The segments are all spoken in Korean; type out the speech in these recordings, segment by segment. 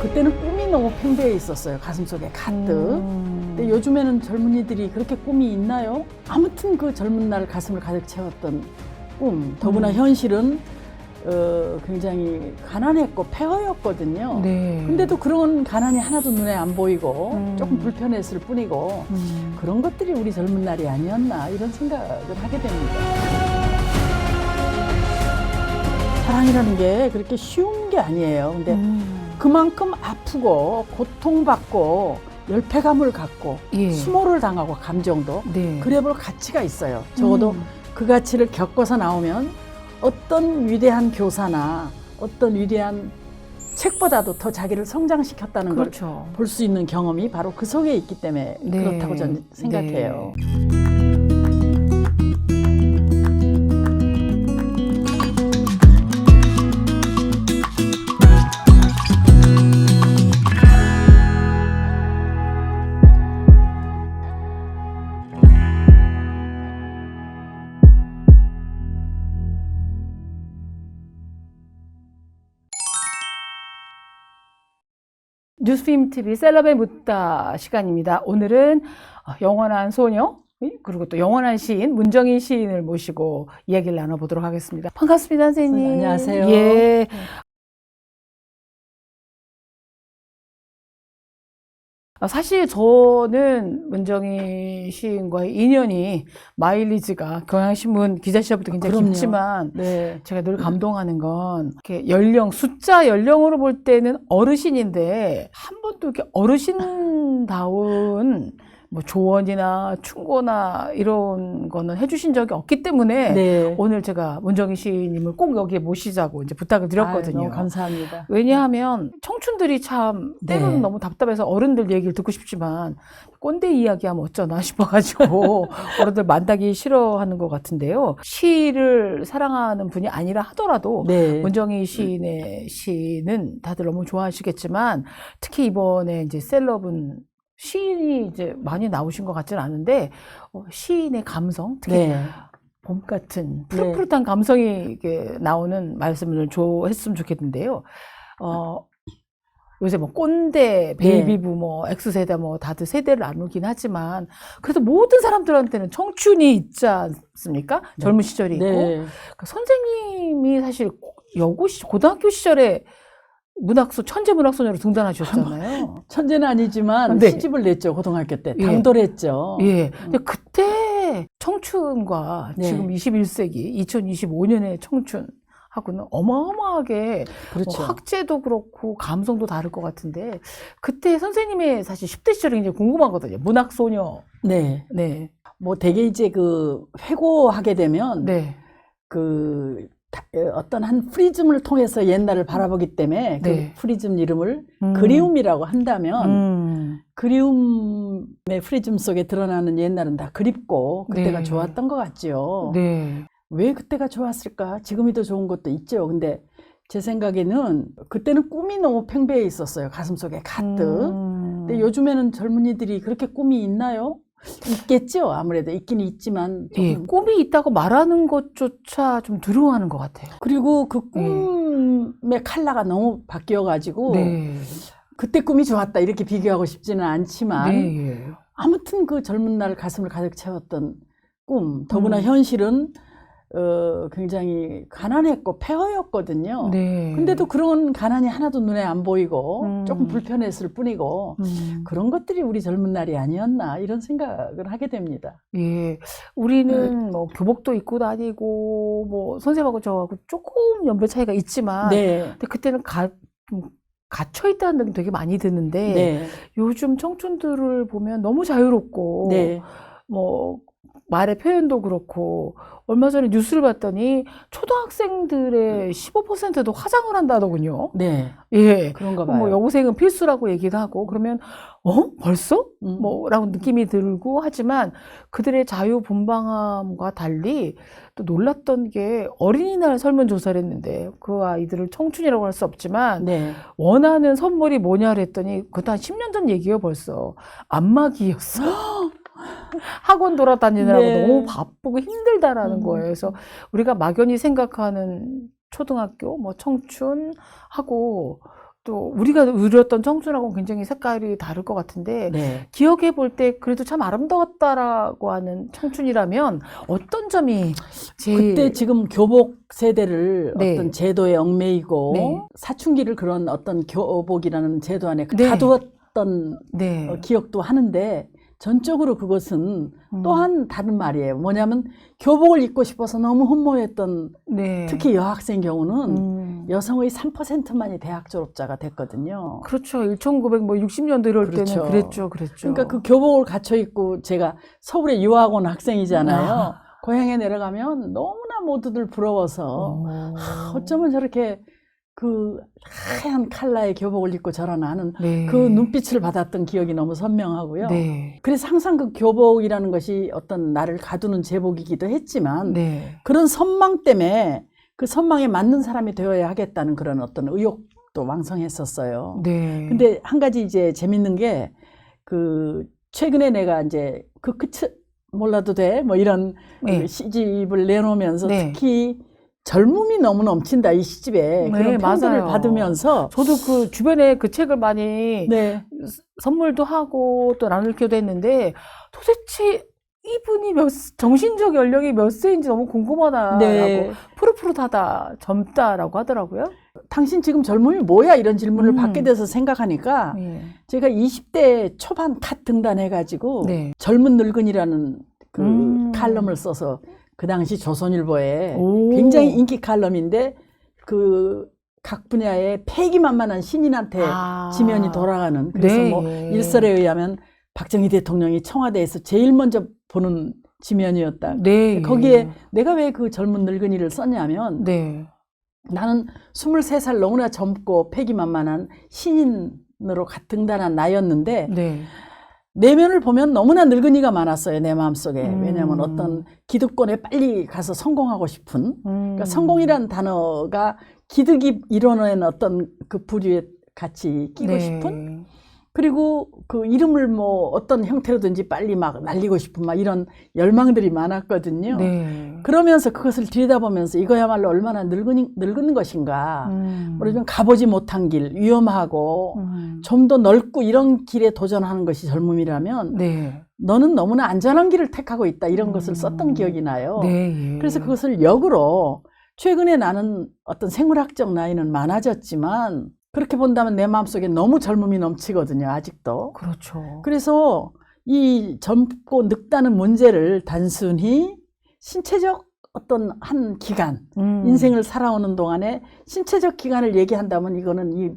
그때는 꿈이 너무 팽배해 있었어요. 가슴속에 가득. 근데 요즘에는 젊은이들이 그렇게 꿈이 있나요? 아무튼 그 젊은 날 가슴을 가득 채웠던 꿈. 더구나 현실은 굉장히 가난했고 폐허였거든요. 네. 근데도 그런 가난이 하나도 눈에 안 보이고 조금 불편했을 뿐이고 그런 것들이 우리 젊은 날이 아니었나 이런 생각을 하게 됩니다. 사랑이라는 게 그렇게 쉬운 게 아니에요. 근데 그만큼 아프고 고통받고 열패감을 갖고 예. 수모를 당하고 감정도 네. 그래 볼 가치가 있어요. 적어도 그 가치를 겪어서 나오면 어떤 위대한 교사나 어떤 위대한 책보다도 더 자기를 성장시켰다는 걸 그렇죠. 볼 수 있는 경험이 바로 그 속에 있기 때문에 네. 그렇다고 저는 생각해요. 뉴스빔 TV 셀럽에 묻다 시간입니다. 오늘은 영원한 소녀 그리고 또 영원한 시인 문정인 시인을 모시고 이야기를 나눠보도록 하겠습니다. 반갑습니다, 선생님. 안녕하세요. 예. 사실 저는 문정인 시인과의 인연이 마일리지가 경향신문 기자 시절부터 굉장히 그럼요. 깊지만 네. 제가 늘 감동하는 건 이렇게 숫자 연령으로 볼 때는 어르신인데 한 번도 이렇게 어르신다운 뭐 조언이나 충고나 이런 거는 해주신 적이 없기 때문에 네. 오늘 제가 문정인 시인님을 꼭 여기에 모시자고 이제 부탁을 드렸거든요. 아유, 너무 감사합니다. 왜냐하면 청춘들이 참 때로는 네. 너무 답답해서 어른들 얘기를 듣고 싶지만 꼰대 이야기하면 어쩌나 싶어가지고 어른들 만나기 싫어하는 것 같은데요. 시를 사랑하는 분이 아니라 하더라도 네. 문정인 시인의 시는 다들 너무 좋아하시겠지만 특히 이번에 이제 셀럽은 시인이 이제 많이 나오신 것 같지는 않은데 시인의 감성 특히 네. 봄 같은 푸릇푸릇한 감성이 이렇게 나오는 말씀을 했으면 좋겠는데요. 요새 뭐 꼰대, 베이비 부머, X세대 뭐 다들 세대를 나누긴 하지만 그래도 모든 사람들한테는 청춘이 있지 않습니까? 네. 젊은 시절이 있고. 네. 그러니까 선생님이 사실 고등학교 시절에 천재 문학소녀로 등단하셨잖아요. 천재는 아니지만 네. 시집을 냈죠. 고등학교 때. 예. 당돌했죠. 예. 근데 그때 청춘과 네. 지금 21세기, 2025년의 청춘하고는 어마어마하게 그렇죠. 뭐 학제도 그렇고 감성도 다를 것 같은데 그때 선생님의 사실 10대 시절이 굉장히 궁금하거든요. 문학소녀. 네. 네. 뭐 되게 이제 그 회고하게 되면 네. 그 어떤 한 프리즘을 통해서 옛날을 바라보기 때문에 네. 그 프리즘 이름을 그리움이라고 한다면 그리움의 프리즘 속에 드러나는 옛날은 다 그립고 그때가 네. 좋았던 것 같죠. 네. 왜 그때가 좋았을까? 지금이 더 좋은 것도 있죠. 근데 제 생각에는 그때는 꿈이 너무 팽배해 있었어요. 가슴속에 가득. 근데 요즘에는 젊은이들이 그렇게 꿈이 있나요? 있겠죠. 아무래도 있긴 있지만 조금. 예, 꿈이 있다고 말하는 것조차 좀 두려워하는 것 같아요. 그리고 그 꿈의 컬러가 너무 바뀌어가지고 네. 그때 꿈이 좋았다 이렇게 비교하고 싶지는 않지만 네. 아무튼 그 젊은 날 가슴을 가득 채웠던 꿈. 더구나 현실은 굉장히 가난했고 폐허였거든요. 네. 근데도 그런 가난이 하나도 눈에 안 보이고 조금 불편했을 뿐이고 그런 것들이 우리 젊은 날이 아니었나 이런 생각을 하게 됩니다. 예, 우리는 뭐 교복도 입고 다니고 뭐 선생님하고 저하고 조금 연배 차이가 있지만 네. 근데 그때는 좀 갇혀 있다는 느낌 되게 많이 드는데 네. 요즘 청춘들을 보면 너무 자유롭고 네. 뭐 말의 표현도 그렇고 얼마 전에 뉴스를 봤더니 초등학생들의 15%도 화장을 한다더군요. 네. 예. 그런가 뭐 봐요. 여고생은 필수라고 얘기도 하고 그러면 벌써? 뭐라고 느낌이 들고 하지만 그들의 자유분방함과 달리 또 놀랐던 게 어린이날 설문조사를 했는데 그 아이들을 청춘이라고 할 수 없지만 네. 원하는 선물이 뭐냐 그랬더니 그것도 한 10년 전 얘기예요 벌써. 안마기였어. 학원 돌아다니느라고 네. 너무 바쁘고 힘들다라는 거예요. 그래서 우리가 막연히 생각하는 초등학교, 뭐 청춘하고 또 우리가 누렸던 청춘하고는 굉장히 색깔이 다를 것 같은데 네. 기억해 볼 때 그래도 참 아름다웠다라고 하는 청춘이라면 어떤 점이 제일 그때 지금 교복 세대를 네. 어떤 제도에 얽매이고 네. 사춘기를 그런 어떤 교복이라는 제도 안에 네. 가두었던 네. 기억도 하는데 전적으로 그것은 또한 다른 말이에요. 뭐냐면 교복을 입고 싶어서 너무 흠모했던 네. 특히 여학생 경우는 여성의 3%만이 대학 졸업자가 됐거든요. 그렇죠. 1960년도 이럴 그렇죠. 때는 그랬죠. 그러니까 그 교복을 갖춰 입고 제가 서울에 유학 온 학생이잖아요. 아. 고향에 내려가면 너무나 모두들 부러워서 어쩌면 저렇게 그 하얀 컬러의 교복을 입고 저러나 하는 네. 그 눈빛을 받았던 기억이 너무 선명하고요. 네. 그래서 항상 그 교복이라는 것이 어떤 나를 가두는 제복이기도 했지만 네. 그런 선망 때문에 그 선망에 맞는 사람이 되어야 하겠다는 그런 어떤 의욕도 왕성했었어요. 네. 근데 한 가지 이제 재밌는 게 그 최근에 내가 이제 그 끝을 몰라도 돼 뭐 이런 네. 그 시집을 내놓으면서 네. 특히 젊음이 너무 넘친다 이 시집에 네, 그런 평들을 맞아요. 받으면서 저도 그 주변에 그 책을 많이 네. 선물도 하고 또 나누기도 했는데 도대체 이분이 정신적 연령이 몇 세인지 너무 궁금하다라고 네. 푸릇푸릇하다 젊다라고 하더라고요. 당신 지금 젊음이 뭐야 이런 질문을 음. 받게 돼서 생각하니까 네. 제가 20대 초반 갓 등단해가지고 네. 젊은 늙은이라는 그 칼럼을 음. 써서 그 당시 조선일보에 오. 굉장히 인기 칼럼인데 그 각 분야의 패기만만한 신인한테 지면이 돌아가는 그래서 네. 뭐 일설에 의하면 박정희 대통령이 청와대에서 제일 먼저 보는 지면이었다. 네. 거기에 내가 왜 그 젊은 늙은이를 썼냐면 네. 나는 23살 너무나 젊고 패기만만한 신인으로 등단한 나였는데 네. 내면을 보면 너무나 늙은이가 많았어요. 내 마음속에. 왜냐하면 음. 어떤 기득권에 빨리 가서 성공하고 싶은 그러니까 음. 성공이라는 단어가 기득이 이뤄낸 어떤 그 부류에 같이 끼고 네. 싶은 그리고 그 이름을 뭐 어떤 형태로든지 빨리 막 날리고 싶은 막 이런 열망들이 많았거든요. 네. 그러면서 그것을 들여다보면서 이거야말로 얼마나 늙은 것인가. 뭐냐면 가보지 못한 길, 위험하고 좀 더 넓고 이런 길에 도전하는 것이 젊음이라면 네. 너는 너무나 안전한 길을 택하고 있다. 이런 것을 썼던 기억이 나요. 네. 그래서 그것을 역으로 최근에 나는 어떤 생물학적 나이는 많아졌지만 그렇게 본다면 내 마음속에 너무 젊음이 넘치거든요. 아직도. 그렇죠. 그래서 이 젊고 늙다는 문제를 단순히 신체적 어떤 한 기간, 인생을 살아오는 동안에 신체적 기간을 얘기한다면 이거는 이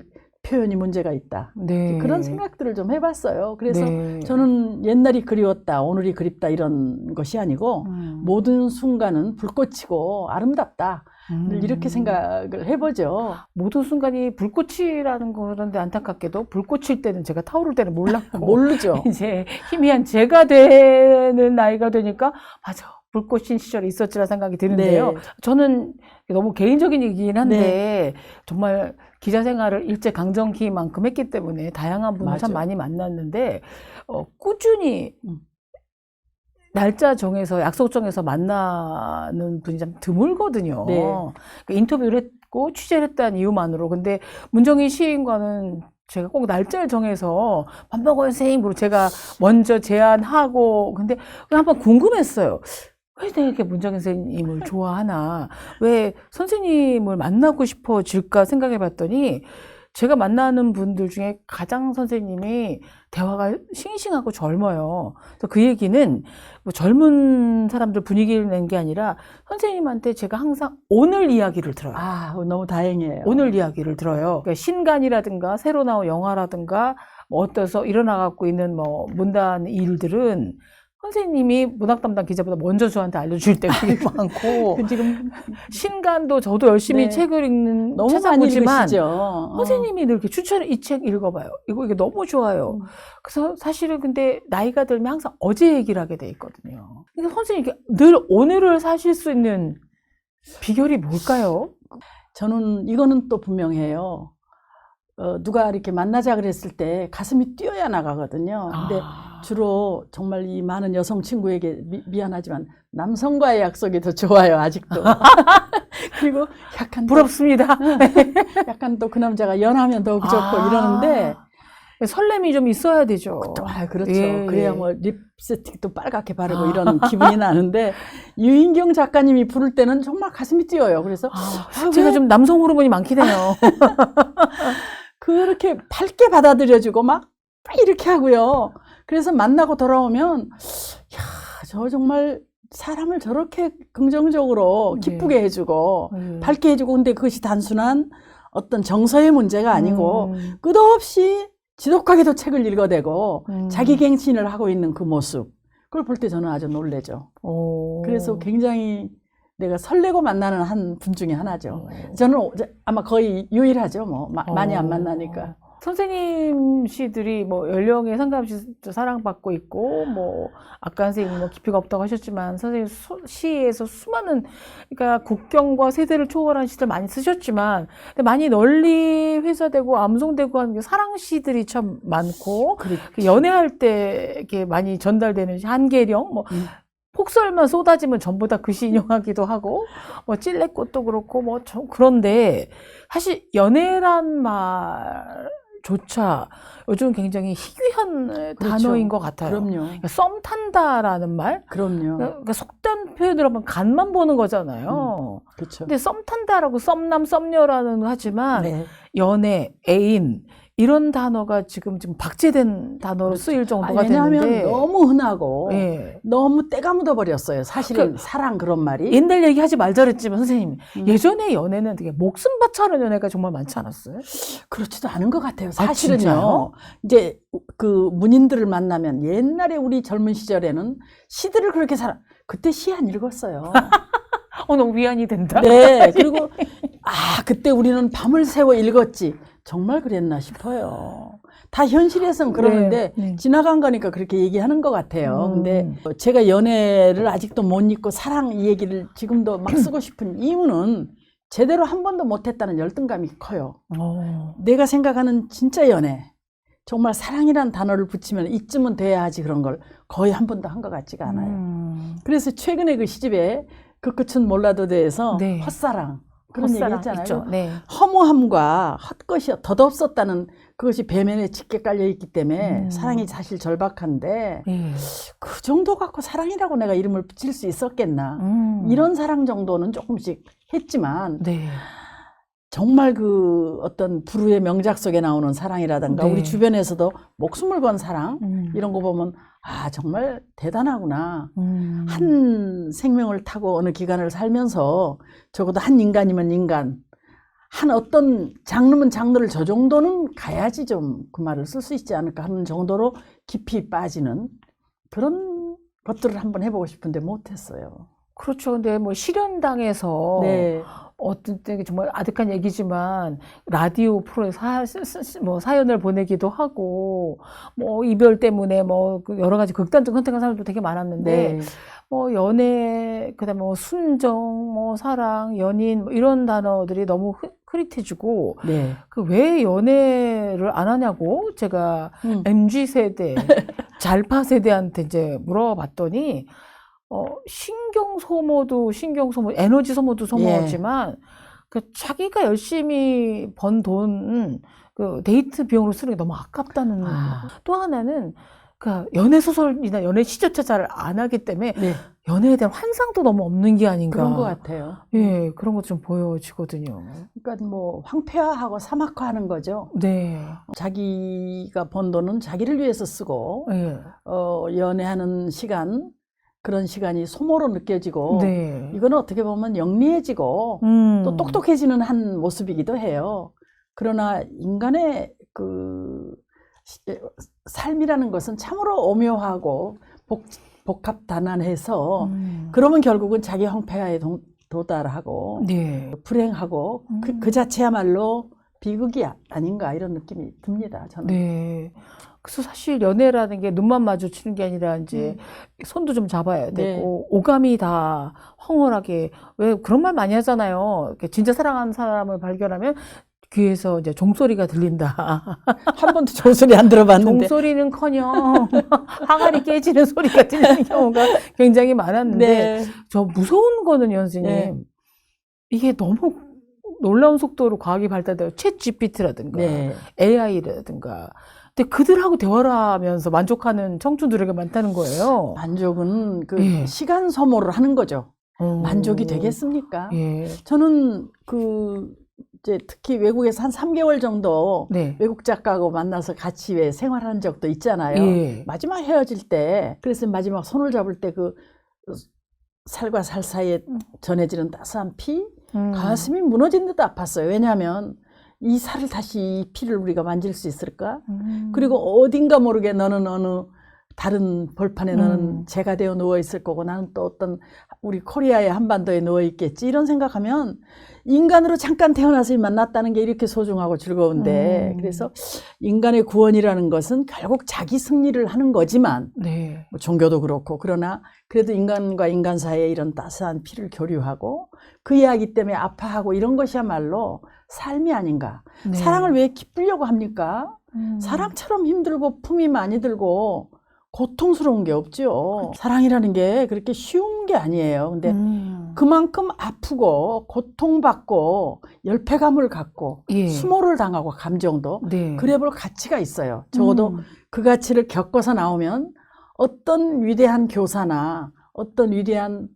표현이 문제가 있다. 네. 그런 생각들을 좀 해봤어요. 그래서 네. 저는 옛날이 그리웠다, 오늘이 그립다 이런 것이 아니고 모든 순간은 불꽃이고 아름답다. 늘 이렇게 생각을 해보죠. 모든 순간이 불꽃이라는 그런데 안타깝게도 불꽃일 때는 제가 타오를 때는 몰랐고 모르죠. 이제 희미한 제가 되는 나이가 되니까 맞아 불꽃인 시절이 있었지라 생각이 드는데요. 네. 저는 너무 개인적인 얘기긴 한데 네. 정말 기자 생활을 일제 강점기만큼 했기 때문에 다양한 분을 참 맞아요. 많이 만났는데 꾸준히 날짜 정해서 약속 정해서 만나는 분이 참 드물거든요. 네. 그러니까 인터뷰를 했고 취재를 했다는 이유만으로. 근데 문정희 시인과는 제가 꼭 날짜를 정해서 밥 먹어요 선생님으로 제가 먼저 제안하고 근데 한번 궁금했어요. 왜 내가 이렇게 문정희 선생님을 좋아하나? 왜 선생님을 만나고 싶어질까 생각해 봤더니 제가 만나는 분들 중에 가장 선생님이 대화가 싱싱하고 젊어요. 그래서 그 얘기는 뭐 젊은 사람들 분위기를 낸 게 아니라 선생님한테 제가 항상 오늘 이야기를 들어요. 아, 너무 다행이에요. 오늘 이야기를 들어요. 그러니까 신간이라든가 새로 나온 영화라든가 뭐 어떠서 일어나갖고 있는 뭐 문단 일들은 선생님이 문학 담당 기자보다 먼저 저한테 알려줄 때가 되게 많고 지금 신간도 저도 열심히 네. 책을 읽는 너무 많이 찾아보지만 읽으시죠. 선생님이 늘 이렇게 추천을 이 책 읽어봐요. 이게 너무 좋아요. 그래서 사실은 근데 나이가 들면 항상 어제 얘기를 하게 돼 있거든요. 근데 선생님이 늘 오늘을 사실 수 있는 비결이 뭘까요? 저는 이거는 또 분명해요. 누가 이렇게 만나자 그랬을 때 가슴이 뛰어야 나가거든요. 근데 주로 정말 이 많은 여성 친구에게 미안하지만 남성과의 약속이 더 좋아요, 아직도. 그리고 약간 부럽습니다. 약간 또 그 남자가 연하면 더 좋고 이러는데 설렘이 좀 있어야 되죠. 그렇죠. 예, 그래야 예. 뭐 립스틱도 빨갛게 바르고 이런 기분이 나는데 유인경 작가님이 부를 때는 정말 가슴이 뛰어요. 그래서 제가 좀 남성 호르몬이 많긴 해요. 그렇게 밝게 받아들여주고 막 이렇게 하고요. 그래서 만나고 돌아오면 야, 저 정말 사람을 저렇게 긍정적으로 기쁘게 해주고 밝게 해주고 근데 그것이 단순한 어떤 정서의 문제가 아니고 끝없이 지독하게도 책을 읽어대고 자기 갱신을 하고 있는 그 모습 그걸 볼 때 저는 아주 놀래죠. 그래서 굉장히 내가 설레고 만나는 한 분 중에 하나죠. 저는 아마 거의 유일하죠. 뭐 많이 안 만나니까. 선생님 시들이 뭐 연령에 상관없이 사랑받고 있고 뭐 아까 선생님이 뭐 깊이가 없다고 하셨지만 선생님 시에서 수많은 그러니까 국경과 세대를 초월한 시들 많이 쓰셨지만 근데 많이 널리 회자되고 암송되고 하는 게 사랑 시들이 참 많고 그 연애할 때 이렇게 많이 전달되는 시, 한계령 뭐 폭설만 쏟아지면 전부 다 그 시 인용하기도 하고 뭐 찔레꽃도 그렇고 뭐 그런데 사실 연애란 말조차 요즘 굉장히 희귀한 단어인 것 같아요. 그럼요. 그러니까 썸 탄다라는 말. 그럼요. 그러니까 속된 표현으로 하면 간만 보는 거잖아요. 그렇죠. 근데 썸 탄다라고 썸남 썸녀라는 하지만 네. 연애, 애인 이런 단어가 지금 박제된 단어로 쓰일 정도가 왜냐하면 됐는데 너무 흔하고 예. 너무 때가 묻어버렸어요. 사실은 사랑 그런 말이. 옛날 얘기하지 말자 그랬지만 선생님 예전에 연애는 되게 목숨 바쳐 하는 연애가 정말 많지 않았어요? 그렇지도 않은 것 같아요. 진짜요? 사실은요. 이제 그 문인들을 만나면 옛날에 우리 젊은 시절에는 시들을 그렇게 그때 시 안 읽었어요. 너무 위안이 된다. 네. 그리고 그때 우리는 밤을 새워 읽었지. 정말 그랬나 싶어요. 다 현실에선 그러는데 네. 지나간 거니까 그렇게 얘기하는 것 같아요. 근데 제가 연애를 아직도 못 잊고 사랑 이 얘기를 지금도 막 쓰고 싶은 이유는 제대로 한 번도 못했다는 열등감이 커요. 내가 생각하는 진짜 연애, 정말 사랑이란 단어를 붙이면 이쯤은 돼야 하지 그런 걸 거의 한 번도 한 것 같지가 않아요. 그래서 최근에 그 시집에 그 끝은 몰라도 돼에서 네. 헛사랑 그런 얘기 했잖아요. 네. 허무함과 헛것이 덧없었다는 그것이 배면에 짙게 깔려있기 때문에 사랑이 사실 절박한데 그 정도 갖고 사랑이라고 내가 이름을 붙일 수 있었겠나. 이런 사랑 정도는 조금씩 했지만 네. 정말 그 어떤 불후의 명작 속에 나오는 사랑이라든가 네. 우리 주변에서도 목숨을 건 사랑 이런 거 보면 정말 대단하구나. 한 생명을 타고 어느 기간을 살면서 적어도 한 인간이면 인간, 한 어떤 장르면 장르를 저 정도는 가야지 좀 그 말을 쓸 수 있지 않을까 하는 정도로 깊이 빠지는 그런 것들을 한번 해보고 싶은데 못했어요. 그렇죠. 근데 뭐 실연당해서 네. 어떤 때 정말 아득한 얘기지만 라디오 프로에 뭐 사연을 보내기도 하고 뭐 이별 때문에 뭐 여러 가지 극단적 선택한 사람도 되게 많았는데 네. 뭐 연애 그다음에 뭐 순정 뭐 사랑 연인 뭐 이런 단어들이 너무 흐릿해지고 네. 그 왜 연애를 안 하냐고 제가 MZ 세대 잘파 세대한테 이제 물어봤더니 신경 소모도 에너지 소모도 소모하지만 그 자기가 열심히 번 돈 그 데이트 비용으로 쓰는 게 너무 아깝다는 또 하나는 그 연애 소설이나 연애 시조차 잘 안 하기 때문에 연애에 대한 환상도 너무 없는 게 아닌가 그런 것 같아요. 예, 그런 것 좀 보여지거든요. 그러니까 뭐 황폐화하고 사막화하는 거죠. 네. 자기가 번 돈은 자기를 위해서 쓰고 연애하는 시간 그런 시간이 소모로 느껴지고 이거는 어떻게 보면 영리해지고 또 똑똑해지는 한 모습이기도 해요. 그러나 인간의 그 삶이라는 것은 참으로 오묘하고 복합단안해서 그러면 결국은 자기 황폐화에 도달하고 불행하고 그 자체야말로 비극이 아닌가 이런 느낌이 듭니다. 저는. 네. 그래서 사실 연애라는 게 눈만 마주치는 게 아니라 이제 손도 좀 잡아야 되고 오감이 다 황홀하게 왜 그런 말 많이 하잖아요. 진짜 사랑하는 사람을 발견하면 귀에서 이제 종소리가 들린다. 한 번도 좋은 소리 안 들어봤는데. 종소리는커녕 항아리 깨지는 소리가 들리는 경우가 굉장히 많았는데 네. 저 무서운 거는요, 선생님. 네. 이게 너무 놀라운 속도로 과학이 발달돼요. 챗 GPT라든가 네. AI라든가. 근데 그들하고 대화를 하면서 만족하는 청춘들에게 많다는 거예요. 만족은 그 예. 시간 소모를 하는 거죠. 어. 만족이 되겠습니까? 예. 저는 이제 특히 외국에서 한 3개월 정도 네. 외국 작가하고 만나서 같이 왜 생활한 적도 있잖아요. 예. 마지막 헤어질 때, 그래서 마지막 손을 잡을 때 그 살과 살 사이에 전해지는 따스한 피, 가슴이 무너진 듯 아팠어요. 왜냐하면 이 살을 다시 이 피를 우리가 만질 수 있을까? 그리고 어딘가 모르게 너는 어느 다른 벌판에 너는 재가 되어 누워 있을 거고 나는 또 어떤 우리 코리아의 한반도에 누워 있겠지 이런 생각하면 인간으로 잠깐 태어나서 만났다는 게 이렇게 소중하고 즐거운데 그래서 인간의 구원이라는 것은 결국 자기 승리를 하는 거지만 네. 뭐 종교도 그렇고 그러나 그래도 인간과 인간 사이에 이런 따스한 피를 교류하고 그 이야기 때문에 아파하고 이런 것이야말로 삶이 아닌가. 네. 사랑을 왜 기쁘려고 합니까? 사랑처럼 힘들고 품이 많이 들고 고통스러운 게 없죠. 사랑이라는 게 그렇게 쉬운 게 아니에요. 근데 그만큼 아프고 고통받고 열패감을 갖고 예. 수모를 당하고 감정도 네. 그래 볼 가치가 있어요. 적어도 그 가치를 겪어서 나오면 어떤 위대한 교사나 어떤 위대한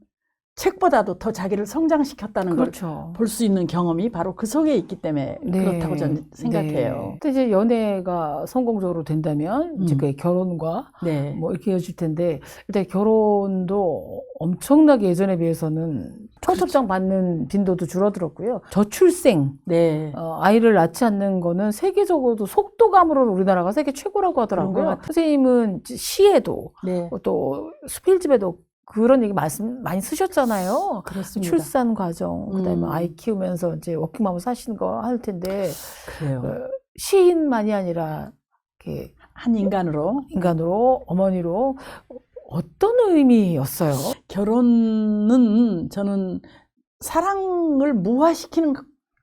책보다도 더 자기를 성장시켰다는 그렇죠. 걸 볼 수 있는 경험이 바로 그 속에 있기 때문에 네. 그렇다고 저는 생각해요. 네. 근데 이제 연애가 성공적으로 된다면 이제 그 결혼과 네. 뭐 이렇게 이어질 텐데 일단 결혼도 엄청나게 예전에 비해서는 청첩장 받는 빈도도 줄어들었고요. 저출생, 네. 아이를 낳지 않는 거는 세계적으로도 속도감으로 우리나라가 세계 최고라고 그런 것 하더라고요. 같아요. 선생님은 시에도 네. 또 수필집에도 그런 얘기 말씀 많이 쓰셨잖아요. 그렇습니다. 출산 과정, 그다음에 아이 키우면서 이제 워킹맘으로 사시는 거 할 텐데 그래요. 시인만이 아니라 이렇게 한 인간으로 인간으로 어머니로 어떤 의미였어요? 결혼은 저는 사랑을 무화시키는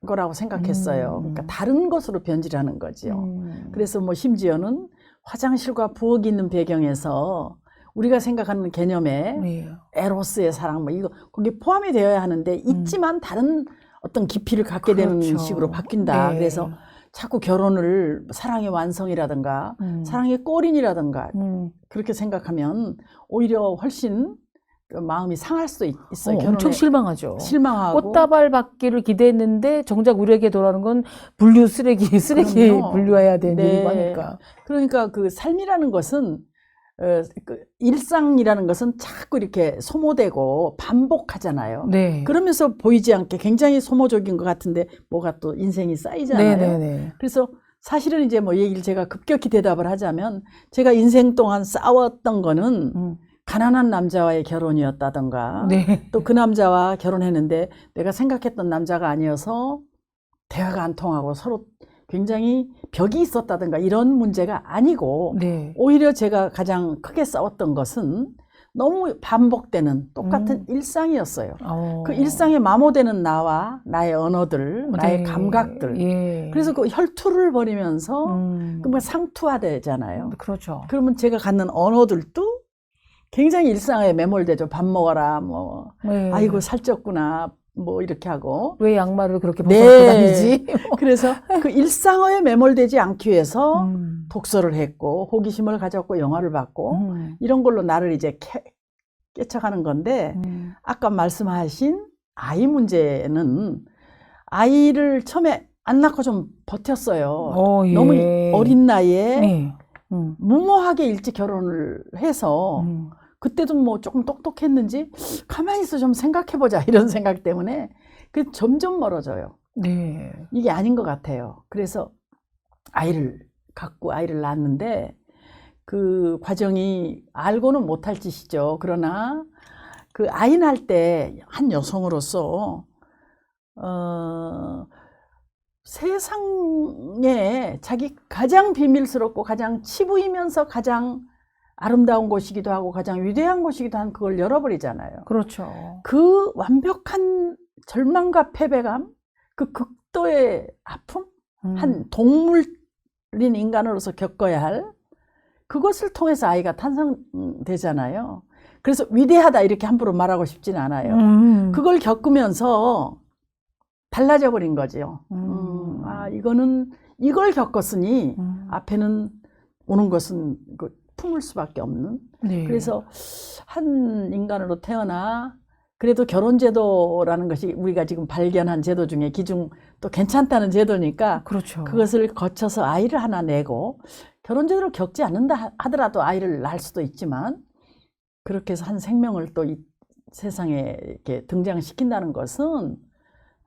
거라고 생각했어요. 그러니까 다른 것으로 변질하는 거지요. 그래서 뭐 심지어는 화장실과 부엌이 있는 배경에서 우리가 생각하는 개념에 네. 에로스의 사랑 뭐 이거 거기 포함이 되어야 하는데 있지만 다른 어떤 깊이를 갖게 되는 그렇죠. 식으로 바뀐다. 네. 그래서 자꾸 결혼을 사랑의 완성이라든가 사랑의 골인이라든가 그렇게 생각하면 오히려 훨씬 마음이 상할 수도 있어요. 엄청 실망하죠. 실망하고 꽃다발 받기를 기대했는데 정작 우리에게 돌아오는 건 분류 쓰레기 그럼요. 분류해야 되는 네. 일이고 하니까. 그러니까 그 삶이라는 것은 그 일상이라는 것은 자꾸 이렇게 소모되고 반복하잖아요. 네. 그러면서 보이지 않게 굉장히 소모적인 것 같은데 뭐가 또 인생이 쌓이잖아요. 네네네. 그래서 사실은 이제 뭐 얘기를 제가 급격히 대답을 하자면 제가 인생 동안 싸웠던 거는 가난한 남자와의 결혼이었다던가 네. 또 그 남자와 결혼했는데 내가 생각했던 남자가 아니어서 대화가 안 통하고 서로 굉장히 벽이 있었다든가 이런 문제가 아니고 네. 오히려 제가 가장 크게 싸웠던 것은 너무 반복되는 똑같은 일상이었어요. 그 일상에 마모되는 나와 나의 언어들, 나의 네. 감각들. 예. 그래서 그 혈투를 벌이면서 그러면 상투화되잖아요. 그렇죠. 그러면 제가 갖는 언어들도 굉장히 일상에 매몰되죠. 밥 먹어라, 뭐, 네. 아이고 살쪘구나, 뭐 이렇게 하고. 왜 양말을 그렇게 네. 벗어놓고 다니지? 그래서 그 일상어에 매몰되지 않기 위해서 독서를 했고 호기심을 가졌고 영화를 봤고 이런 걸로 나를 이제 깨쳐가는 건데 아까 말씀하신 아이 문제는 아이를 처음에 안 낳고 좀 버텼어요. 예. 너무 어린 나이에 네. 무모하게 일찍 결혼을 해서 그때도 뭐 조금 똑똑했는지 가만히 있어 좀 생각해보자 이런 생각 때문에 그 점점 멀어져요. 네. 이게 아닌 것 같아요. 그래서 아이를 갖고 아이를 낳았는데 그 과정이 알고는 못할 짓이죠. 그러나 그 아이 낳을 때 한 여성으로서 세상에 자기 가장 비밀스럽고 가장 치부이면서 가장 아름다운 곳이기도 하고 가장 위대한 곳이기도 한 그걸 열어버리잖아요. 그렇죠. 그 완벽한 절망과 패배감, 그 극도의 아픔, 한 동물인 인간으로서 겪어야 할 그것을 통해서 아이가 탄생되잖아요. 그래서 위대하다 이렇게 함부로 말하고 싶진 않아요. 그걸 겪으면서 달라져 버린 거죠. 아, 이걸 겪었으니 앞에는 오는 것은 품을 수밖에 없는. 네. 그래서 한 인간으로 태어나 그래도 결혼제도라는 것이 우리가 지금 발견한 제도 중에 기중 또 괜찮다는 제도니까 그렇죠. 그것을 거쳐서 아이를 하나 내고 결혼제도를 겪지 않는다 하더라도 아이를 낳을 수도 있지만 그렇게 해서 한 생명을 또 이 세상에 이렇게 등장시킨다는 것은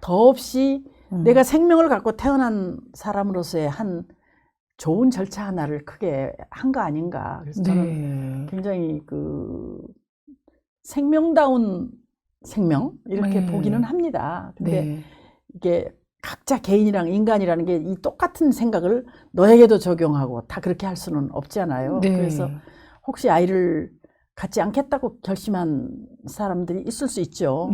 더없이 내가 생명을 갖고 태어난 사람으로서의 한 좋은 절차 하나를 크게 한 거 아닌가. 그래서 저는 굉장히 그 생명다운 생명 이렇게 보기는 합니다. 근데 이게 각자 개인이랑 인간이라는 게 이 똑같은 생각을 너에게도 적용하고 다 그렇게 할 수는 없잖아요. 그래서 혹시 아이를 갖지 않겠다고 결심한 사람들이 있을 수 있죠.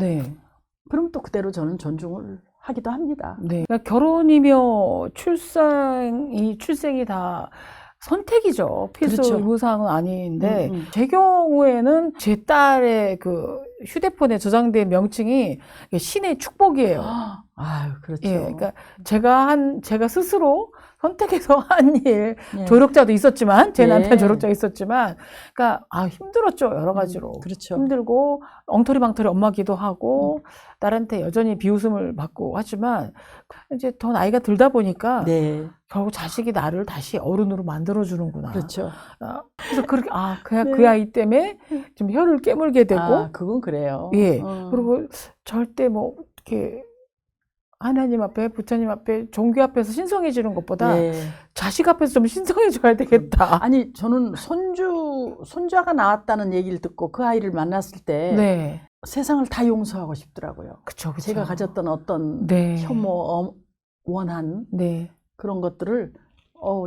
그럼 또 그대로 저는 존중을 하기도 합니다. 그러니까 결혼이며 출생이 다 선택이죠. 필수 그렇죠. 의무사항은 아닌데 제 경우에는 제 딸의 그 휴대폰에 저장된 명칭이 신의 축복이에요. 아유, 그렇죠. 예, 그러니까 제가 스스로 선택해서 한 일, 조력자도 있었지만, 제 남편 조력자 있었지만, 그러니까, 힘들었죠, 여러 가지로. 그렇죠. 힘들고, 엉터리망터리 엄마기도 하고, 딸한테 여전히 비웃음을 받고 하지만, 이제 더 나이가 들다 보니까, 결국 자식이 나를 다시 어른으로 만들어주는구나. 그렇죠. 그래서 그렇게, 그 아이 때문에 좀 혀를 깨물게 되고, 그건 그래요. 예. 그리고 절대 뭐, 이렇게, 하나님 앞에, 부처님 앞에, 종교 앞에서 신성해지는 것보다 자식 앞에서 좀 신성해져야 되겠다. 아니, 저는 손자가 나왔다는 얘기를 듣고 그 아이를 만났을 때 세상을 다 용서하고 싶더라고요. 그쵸. 제가 가졌던 어떤 혐오, 원한 그런 것들을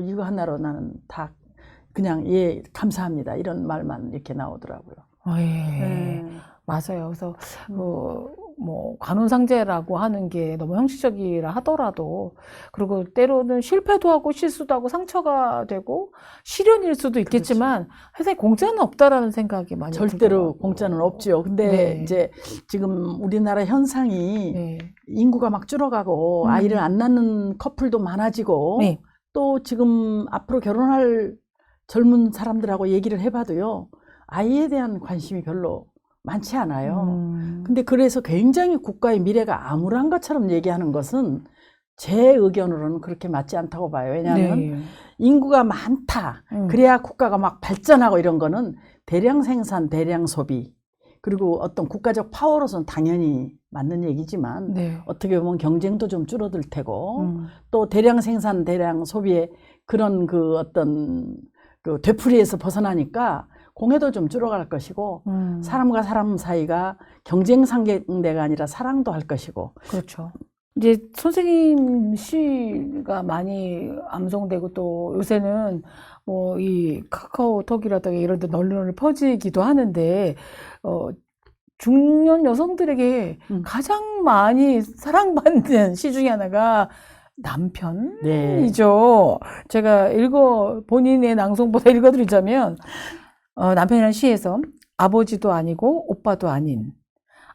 이거 하나로 나는 다 그냥 감사합니다. 이런 말만 이렇게 나오더라고요. 맞아요. 그래서 뭐 관혼상제라고 하는 게 너무 형식적이라 하더라도 그리고 때로는 실패도 하고 실수도 하고 상처가 되고 시련일 수도 있겠지만 세상에 공짜는 없다라는 생각이 많이 절대로 들더라고요. 공짜는 없죠. 근데 이제 지금 우리나라 현상이 인구가 막 줄어가고 아이를 안 낳는 커플도 많아지고 또 지금 앞으로 결혼할 젊은 사람들하고 얘기를 해봐도요. 아이에 대한 관심이 별로 많지 않아요. 근데 그래서 굉장히 국가의 미래가 암울한 것처럼 얘기하는 것은 제 의견으로는 그렇게 맞지 않다고 봐요. 왜냐하면 인구가 많다. 그래야 국가가 막 발전하고 이런 거는 대량 생산, 대량 소비 그리고 어떤 국가적 파워로서는 당연히 맞는 얘기지만 어떻게 보면 경쟁도 좀 줄어들 테고 또 대량 생산, 대량 소비의 그런 그 어떤 그 되풀이에서 벗어나니까 공해도 좀 줄어갈 것이고 사람과 사람 사이가 경쟁 상대가 아니라 사랑도 할 것이고. 그렇죠. 이제 선생님 시가 많이 암송되고 또 요새는 뭐 이 카카오톡이라든가 이런 데 널리 퍼지기도 하는데 중년 여성들에게 가장 많이 사랑받는 시 중에 하나가 남편이죠. 제가 본인의 낭송보다 읽어드리자면 남편이라는 시에서 아버지도 아니고 오빠도 아닌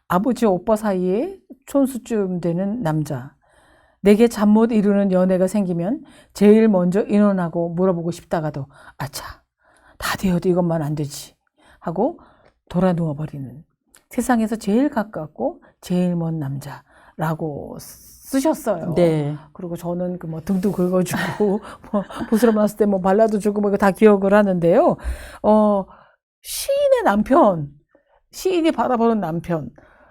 아버지와 오빠 사이에 촌수쯤 되는 남자. 내게 잠 못 이루는 연애가 생기면 제일 먼저 인원하고 물어보고 싶다가도 아차 다 되어도 이것만 안 되지 하고 돌아 누워버리는 세상에서 제일 가깝고 제일 먼 남자라고 쓰셨어요. 그리고 저는 그 뭐 등도 긁어주고 뭐 보스러 만났을 때 뭐 발라도 주고 뭐 이거 다 기억을 하는데요. 시인의 남편, 시인이 바라보는 남편,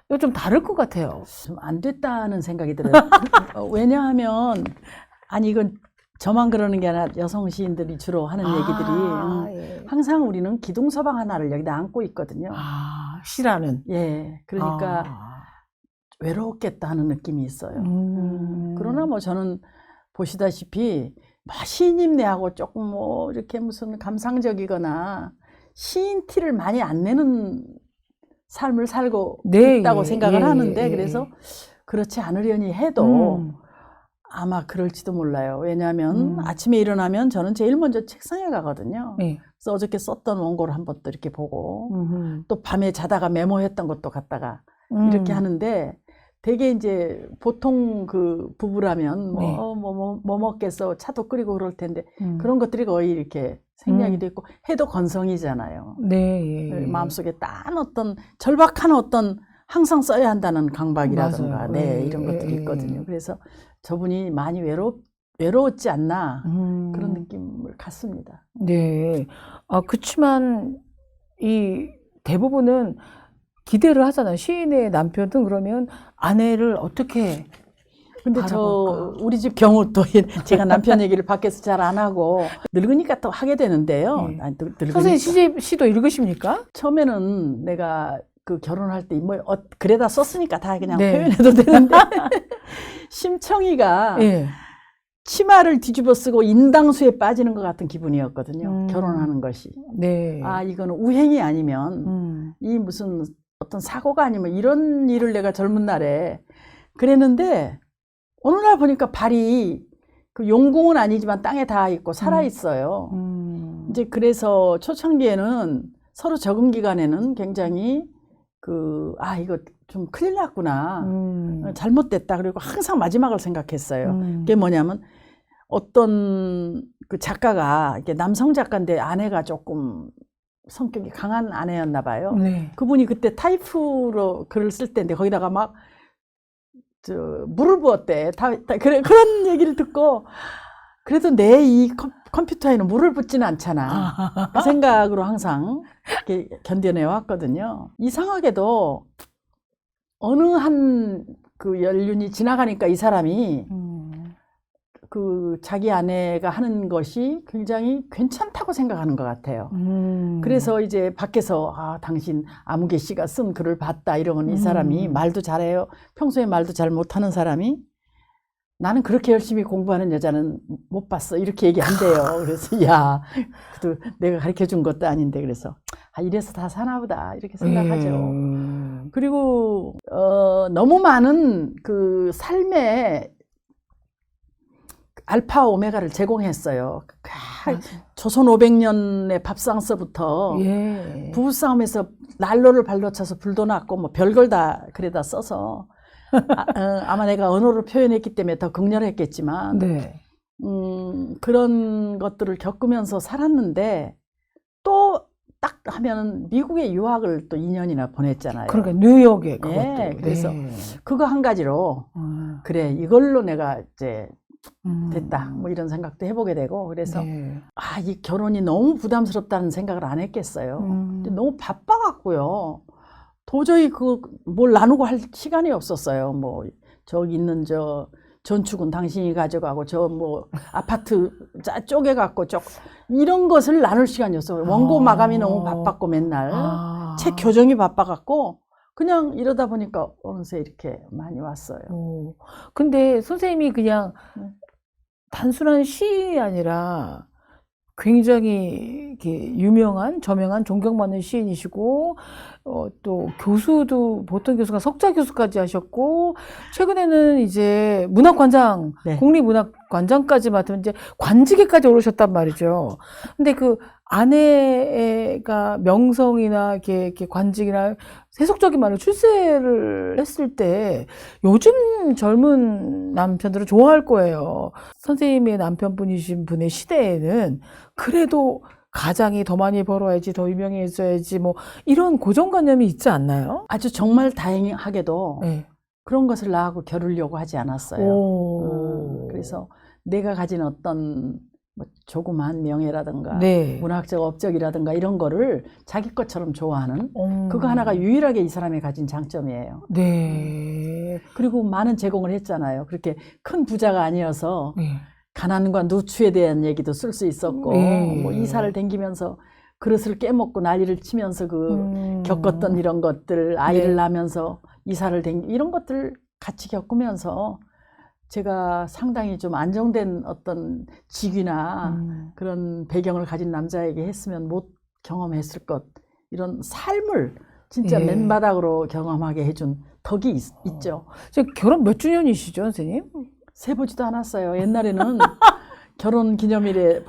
이거 좀 다를 것 같아요. 좀 안 됐다는 생각이 들어요. 왜냐하면 이건 저만 그러는 게 아니라 여성 시인들이 주로 하는 얘기들이 항상 우리는 기둥서방 하나를 여기다 안고 있거든요. 시라는. 그러니까 외로웠겠다 하는 느낌이 있어요. 그러나 뭐 저는 보시다시피 시인님네하고 조금 뭐 이렇게 무슨 감상적이거나 시인 티를 많이 안 내는 삶을 살고 있다고 생각을 하는데 그래서 그렇지 않으려니 해도 아마 그럴지도 몰라요. 왜냐하면 음. 아침에 일어나면 저는 제일 먼저 책상에 가거든요. 네. 그래서 어저께 썼던 원고를 한번 또 이렇게 보고 음흠. 또 밤에 자다가 메모했던 것도 갖다가 음. 이렇게 하는데 되게 이제 보통 그 부부라면 네. 뭐 먹겠어 차도 끓이고 그럴 텐데 음. 그런 것들이 거의 이렇게 생략이 돼 있고 해도 건성이잖아요. 네. 예. 마음속에 딴 어떤 절박한 어떤 항상 써야 한다는 강박이라든가 맞아요. 네, 예, 이런 것들이 예, 있거든요. 그래서 저분이 많이 외로웠지 않나 그런 음. 느낌을 갖습니다. 네. 아, 그치만 이 대부분은 기대를 하잖아요. 시인의 남편은 그러면 아내를 어떻게 근데 바라볼까? 우리 집 경우 또 제가 남편 얘기를 밖에서 잘 안 하고 늙으니까 또 하게 되는데요. 예. 아니, 선생님 시도 읽으십니까? 처음에는 내가 그 결혼할 때 그래다 썼으니까 다 그냥 네. 표현해도 되는데 심청이가 예. 치마를 뒤집어 쓰고 인당수에 빠지는 것 같은 기분이었거든요. 결혼하는 것이. 네. 아, 이거는 우행이 아니면 이 무슨 어떤 사고가 아니면 이런 일을 내가 젊은 날에 그랬는데 어느 날 보니까 발이 그 용궁은 아니지만 땅에 닿아 있고 살아 있어요. 이제 그래서 초창기에는 서로 적응 기간에는 굉장히 이거 좀 큰일 났구나. 잘못됐다. 그리고 항상 마지막을 생각했어요. 그게 뭐냐면 어떤 그 작가가 이게 남성 작가인데 아내가 조금 성격이 강한 아내였나 봐요. 네. 그분이 그때 타이프로 글을 쓸 때인데 거기다가 막 물을 부었대. 그런 얘기를 듣고 그래도 내 이 컴퓨터에는 물을 붓지는 않잖아. 그 생각으로 항상 이렇게 견뎌내 왔거든요. 이상하게도 어느 한 그 연륜이 지나가니까 이 사람이 그 자기 아내가 하는 것이 굉장히 괜찮다고 생각하는 것 같아요. 그래서 이제 밖에서 당신 아무개 씨가 쓴 글을 봤다 이러면 이 사람이 말도 잘해요. 평소에 말도 잘 못하는 사람이 나는 그렇게 열심히 공부하는 여자는 못 봤어 이렇게 얘기한대요. 그래서 야, 그래도 내가 가르쳐 준 것도 아닌데 그래서 이래서 다 사나 보다 이렇게 생각하죠. 그리고 너무 많은 그 삶의 알파 오메가를 제공했어요. 조선 500년의 밥상서부터 예. 부부싸움에서 난로를 발로 차서 불도 났고 뭐 별걸 다 그래다 써서 아마 내가 언어로 표현했기 때문에 더 극렬했겠지만 네. 그런 것들을 겪으면서 살았는데 또 딱 하면은 미국에 유학을 또 2년이나 보냈잖아요. 그러니까 뉴욕에 그것도. 네, 그래서 네. 그거 한 가지로 그래 이걸로 내가 이제 됐다 뭐 이런 생각도 해보게 되고 그래서 네. 이 결혼이 너무 부담스럽다는 생각을 안 했겠어요. 근데 너무 바빠갖고요. 도저히 뭘 나누고 할 시간이 없었어요. 뭐 저기 있는 전축은 당신이 가져가고 아파트 쪼개갖고 이런 것을 나눌 시간이 없어요. 원고 마감이 너무 바빴고 맨날 책 교정이 바빠갖고 그냥 이러다 보니까 어느새 이렇게 많이 왔어요. 근데 선생님이 그냥 단순한 시인이 아니라 굉장히 이렇게 저명한 존경받는 시인이시고, 또 교수도 보통 교수가 석좌 교수까지 하셨고, 최근에는 이제 문학관장, 네. 국립문학관장까지 맡으면 이제 관직에까지 오르셨단 말이죠. 근데 그 아내가 명성이나 이렇게 관직이나 세속적인 말로 출세를 했을 때 요즘 젊은 남편들은 좋아할 거예요. 선생님의 남편분이신 분의 시대에는 그래도 가장이 더 많이 벌어야지, 더 유명해져야지, 뭐 이런 고정관념이 있지 않나요? 아주 정말 다행하게도 네. 그런 것을 나하고 겨루려고 하지 않았어요. 그래서 내가 가진 어떤 조그마한 명예라든가 네. 문학적 업적이라든가 이런 거를 자기 것처럼 좋아하는 그거 하나가 유일하게 이 사람이 가진 장점이에요. 네. 그리고 많은 제공을 했잖아요. 그렇게 큰 부자가 아니어서 네. 가난과 누추에 대한 얘기도 쓸 수 있었고 뭐 이사를 댕기면서 그릇을 깨먹고 난리를 치면서 겪었던 이런 것들 아이를 낳으면서 이사를 이런 것들 같이 겪으면서 제가 상당히 좀 안정된 어떤 직위나 그런 배경을 가진 남자에게 했으면 못 경험했을 것 이런 삶을 진짜 예. 맨바닥으로 경험하게 해준 덕이 있죠. 지금 결혼 몇 주년이시죠, 선생님? 세보지도 않았어요. 옛날에는 결혼 기념일에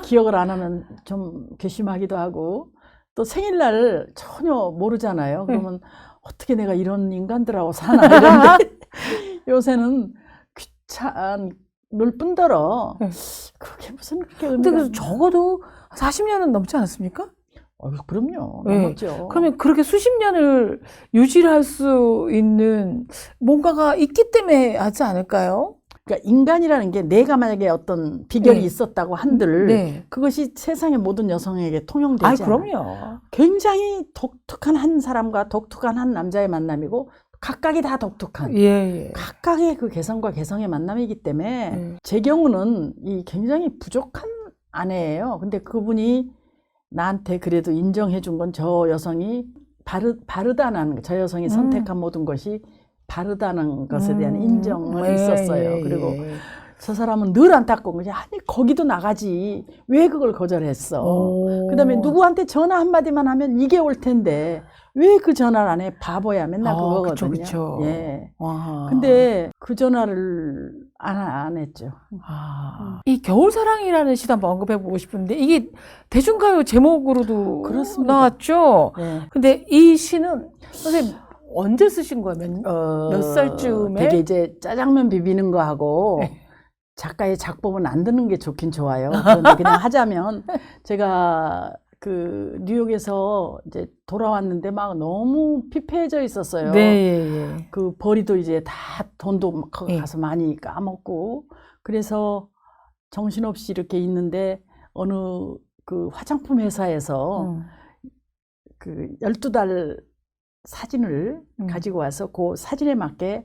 기억을 안 하면 좀 괘씸하기도 하고 또 생일날 전혀 모르잖아요. 그러면 어떻게 내가 이런 인간들하고 사나 이런데 요새는 귀찮을 뿐더러 그게 무슨 그렇게 근데 의미가 그래서 적어도 40년은 넘지 않았습니까? 그럼요. 네. 넘었죠. 그러면 그렇게 수십 년을 유지할 수 있는 뭔가가 있기 때문에 하지 않을까요? 그러니까 인간이라는 게 내가 만약에 어떤 비결이 네. 있었다고 한들 네. 그것이 세상의 모든 여성에게 통용되지 아이, 않아요. 그럼요. 굉장히 독특한 한 사람과 독특한 한 남자의 만남이고 각각이 다 독특한 예. 각각의 그 개성과 개성의 만남이기 때문에 예. 제 경우는 이 굉장히 부족한 아내예요. 근데 그분이 나한테 그래도 인정해 준 건 저 여성이 바르다는 저 여성이 선택한 모든 것이 바르다는 것에 대한 인정은 있었어요. 그리고 저 사람은 늘 안타까운 거지. 아니 거기도 나가지. 왜 그걸 거절했어? 그다음에 누구한테 전화 한마디만 하면 이게 올 텐데 왜 그 전화를 안 해? 바보야. 맨날 그거거든요. 그쵸. 예. 와. 근데 그 전화를 안 했죠. 이 겨울사랑이라는 시도 한번 언급해보고 싶은데 이게 대중가요 제목으로도 그렇습니다. 나왔죠. 네. 근데 이 시는 선생님 언제 쓰신 거예요? 몇 살쯤에? 되게 이제 짜장면 비비는 거 하고 네. 작가의 작법은 안 듣는 게 좋긴 좋아요. 그런데 그냥 하자면 제가 그 뉴욕에서 이제 돌아왔는데 막 너무 피폐해져 있었어요. 네. 그 벌이도 이제 다 돈도 막 거기 예. 가서 많이 까먹고 그래서 정신없이 이렇게 있는데 어느 그 화장품 회사에서 그 12달 사진을 가지고 와서 그 사진에 맞게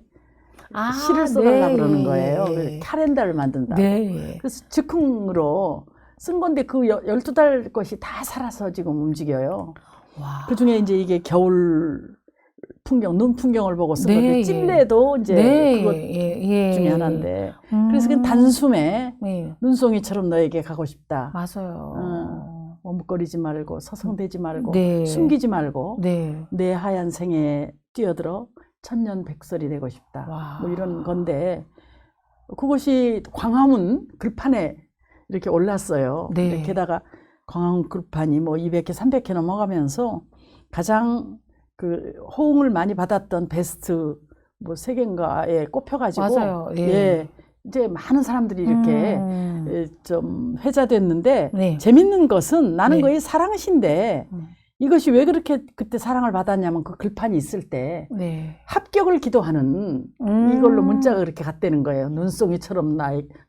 시를 써달라고 그러는 거예요. 그래서 카렌다를 만든다고. 네. 그래서 즉흥으로 쓴 건데 그 12달 것이 다 살아서 지금 움직여요. 와. 그 중에 이제 이게 겨울 풍경, 눈 풍경을 보고 쓴 네, 건데 예. 찜레도 이제 네, 그것 예. 중에 하나인데 그래서 그냥 단숨에 네. 눈송이처럼 너에게 가고 싶다. 맞아요. 머뭇거리지 말고 서성대지 말고 네. 숨기지 말고 네. 내 하얀 생에 뛰어들어 천년백설이 되고 싶다. 와. 뭐 이런 건데 그것이 광화문 글판에 이렇게 올랐어요. 네. 근데 게다가 광화문 글판이 뭐 200개, 300개 넘어가면서 가장 그 호응을 많이 받았던 베스트 뭐 3개인가에 꼽혀가지고 맞아요. 예. 예, 이제 많은 사람들이 이렇게 좀 회자됐는데 네. 재밌는 것은 나는 네. 거의 사랑시인데 이것이 왜 그렇게 그때 사랑을 받았냐면 그 글판이 있을 때 네. 합격을 기도하는 이걸로 문자가 그렇게 갔다는 거예요. 눈송이처럼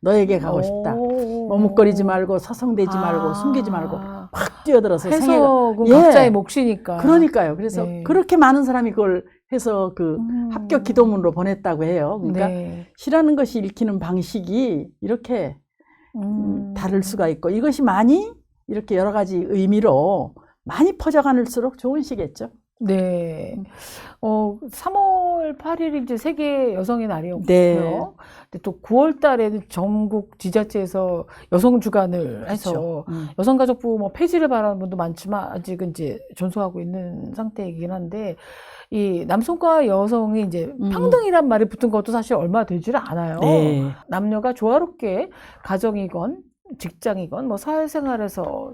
너에게 가고 싶다. 머뭇거리지 말고 서성대지 말고 숨기지 말고 막 뛰어들어서 해석은 예. 각자의 몫이니까. 그러니까요. 그래서 네. 그렇게 많은 사람이 그걸 해서 그 합격 기도문으로 보냈다고 해요. 그러니까 네. 시라는 것이 읽히는 방식이 이렇게 다를 수가 있고 이것이 많이 이렇게 여러 가지 의미로 많이 퍼져갈수록 좋은 시겠죠. 네. 3월 8일이 이제 세계 여성의 날이었고요. 네. 근데 또 9월 달에는 전국 지자체에서 여성 주간을 해서 그렇죠. 여성가족부 뭐 폐지를 바라는 분도 많지만 아직은 이제 존속하고 있는 상태이긴 한데 이 남성과 여성이 이제 평등이란 말이 붙은 것도 사실 얼마 되지를 않아요. 네. 남녀가 조화롭게 가정이건 직장이건 뭐 사회생활에서